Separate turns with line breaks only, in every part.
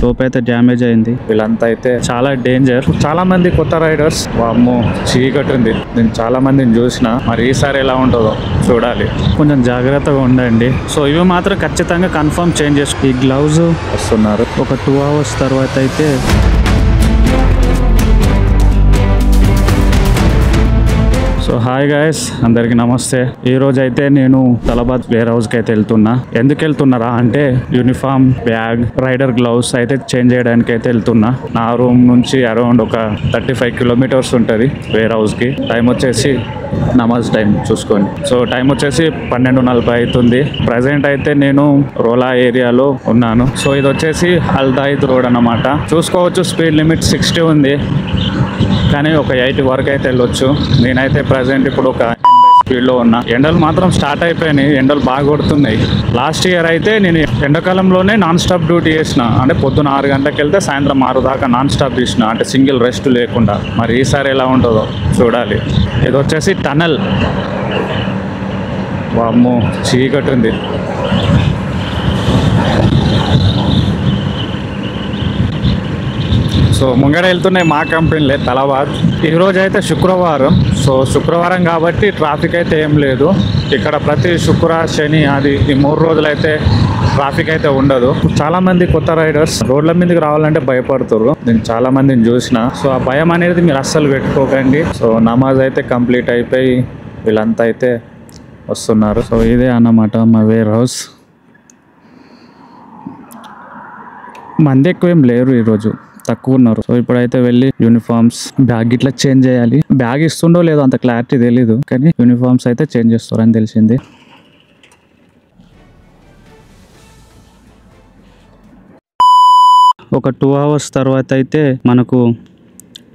Top అయితే damage అయింది. వీళ్ళంతా అయితే చాలా డేంజర్. చాలా మంది కొత్త రైడర్స్, వామ్మో చీకటి ఉంది. నేను చాలా మందిని చూసిన, మరి ఈసారి ఎలా ఉంటుందో చూడాలి. కొంచెం జాగ్రత్తగా ఉండండి. సో ఇవి మాత్రం ఖచ్చితంగా కన్ఫర్మ్ చేంజ్ చేసుకో. ఈ గ్లౌజ్ వస్తున్నారు ఒక 2 hours తర్వాత అయితే. సో హాయ్ గాయస్, అందరికి నమస్తే. ఈ రోజు అయితే నేను తలబాద్ వేర్ హౌస్ కి అయితే వెళ్తున్నా. ఎందుకు వెళ్తున్నారా అంటే యూనిఫామ్, బ్యాగ్, రైడర్ గ్లౌస్ అయితే చేంజ్ చేయడానికి అయితే వెళ్తున్నా. నా రూమ్ నుంచి అరౌండ్ ఒక 35 kilometers ఉంటుంది వేర్ హౌస్ కి. టైం వచ్చేసి నమాజ్ టైం చూసుకోండి. సో టైం వచ్చేసి 12:40 అవుతుంది. ప్రజెంట్ అయితే నేను రోలా ఏరియాలో ఉన్నాను. సో ఇది వచ్చేసి అల్దాయిద్ రోడ్ అన్నమాట. చూసుకోవచ్చు స్పీడ్ లిమిట్ 60 ఉంది, కానీ ఒక 80 వరకు అయితే వెళ్ళొచ్చు. నేనైతే ప్రజెంట్ ఇప్పుడు ఒక 80 స్పీడ్లో ఉన్నా. ఎండలు మాత్రం స్టార్ట్ అయిపోయినాయి, ఎండలు బాగా కొడుతున్నాయి. లాస్ట్ ఇయర్ అయితే నేను ఎండాకాలంలోనే నాన్ స్టాప్ డ్యూటీ చేసిన. అంటే పొద్దున 6 గంటలకు వెళ్తే సాయంత్రం 6 దాకా నాన్ స్టాప్ చేసిన, అంటే సింగిల్ రెస్ట్ లేకుండా. మరి ఈసారి ఎలా ఉంటుందో చూడాలి. ఇది వచ్చేసి టనల్. వామ్మో చీకటి ఉంది. సో ముంగడ వెళ్తున్నాయి మా కంపెనీలే తలబాద్. ఈరోజు అయితే శుక్రవారం. సో శుక్రవారం కాబట్టి ట్రాఫిక్ అయితే ఏం లేదు ఇక్కడ. ప్రతి శుక్ర, శని, అది ఈ 3 రోజులు అయితే ట్రాఫిక్ అయితే ఉండదు. చాలా మంది కొత్త రైడర్స్ రోడ్ల మీదకి రావాలంటే భయపడుతున్నారు. నేను చాలా మందిని చూసిన. సో ఆ భయం అనేది మీరు అస్సలు పెట్టుకోకండి. సో నమాజ్ అయితే కంప్లీట్ అయిపోయి వీళ్ళంతా అయితే వస్తున్నారు. సో ఇదే అన్నమాట మా వేర్ హౌస్. మంది ఎక్కువ ఏం లేరు, ఈరోజు తక్కువ ఉన్నారు. సో ఇప్పుడైతే వెళ్ళి యూనిఫామ్స్, బ్యాగ్ ఇట్లా చేంజ్ చేయాలి. బ్యాగ్ ఇస్తుండో లేదో అంత క్లారిటీ తెలీదు, కానీ యూనిఫామ్స్ అయితే చేంజ్ చేస్తారని తెలిసింది. ఒక 2 hours తర్వాత అయితే మనకు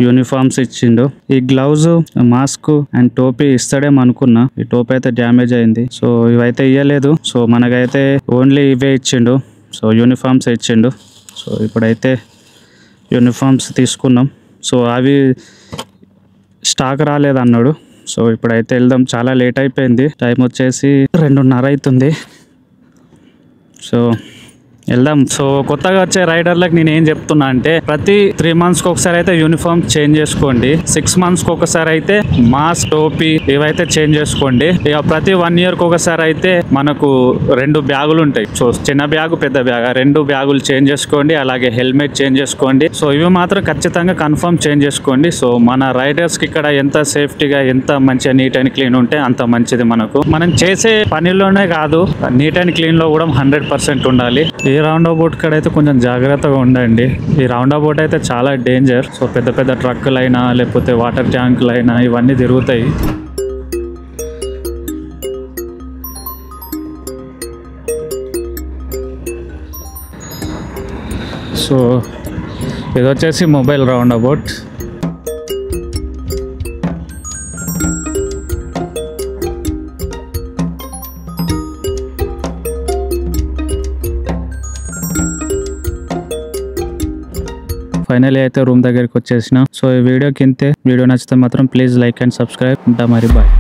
యూనిఫామ్స్ ఇచ్చిండు. ఈ గ్లౌజ్, మాస్క్ అండ్ టోపీ ఇస్తాడేమో అనుకున్నా. ఈ టోపీ అయితే డ్యామేజ్ అయింది. సో ఇవైతే ఇవ్వలేదు. సో మనకైతే ఓన్లీ ఇవే ఇచ్చిండు. సో యూనిఫామ్స్ ఇచ్చిండు. సో ఇప్పుడైతే యూనిఫామ్స్ తీసుకున్నాం. సో అవి స్టాక్ రాలేదన్నాడు. సో ఇప్పుడైతే వెళ్దాం. చాలా లేట్ అయిపోయింది. టైం వచ్చేసి 2:30 అవుతుంది. సో వెళ్దాం. సో కొత్తగా వచ్చే రైడర్లకు నేను ఏం చెప్తున్నా అంటే, ప్రతి 3 monthsకి ఒకసారి అయితే యూనిఫామ్ చేంజ్ చేసుకోండి. 6 monthsకి ఒకసారి అయితే మాస్క్, టోపీ ఇవైతే చేంజ్ చేసుకోండి. ఇక ప్రతి 1 yearకి ఒకసారి అయితే మనకు 2 బ్యాగులు ఉంటాయి. సో చిన్న బ్యాగు, పెద్ద బ్యాగ్, 2 బ్యాగులు చేంజ్ చేసుకోండి. అలాగే హెల్మెట్ చేంజ్ చేసుకోండి. సో ఇవి మాత్రం ఖచ్చితంగా కన్ఫర్మ్ చేంజ్ చేసుకోండి. సో మన రైడర్స్కి ఇక్కడ ఎంత సేఫ్టీగా, ఎంత మంచిగా నీట్ అండ్ క్లీన్ ఉంటే అంత మంచిది మనకు. మనం చేసే పనిలోనే కాదు, నీట్ అండ్ క్లీన్లో కూడా 100% ఉండాలి. ఈ రౌండ్ అబౌట్ కాడ అయితే కొంచెం జాగ్రత్తగా ఉండండి. ఈ రౌండ్ అబౌట్ అయితే చాలా డేంజర్. సో పెద్ద పెద్ద ట్రక్కులైనా లేకపోతే వాటర్ ట్యాంకులైనా ఇవన్నీ తిరుగుతాయి. సో ఇది వచ్చేసి మొబైల్ రౌండ్ అబౌట్. ఫైనల్లీ అయితే రూమ్ దగ్గరికి వచ్చేసిన. సో ఈ వీడియో కింద వీడియో నచ్చితే మాత్రం ప్లీజ్ లైక్ అండ్ సబ్స్క్రైబ్. ఉంటా మరి, బాయ్.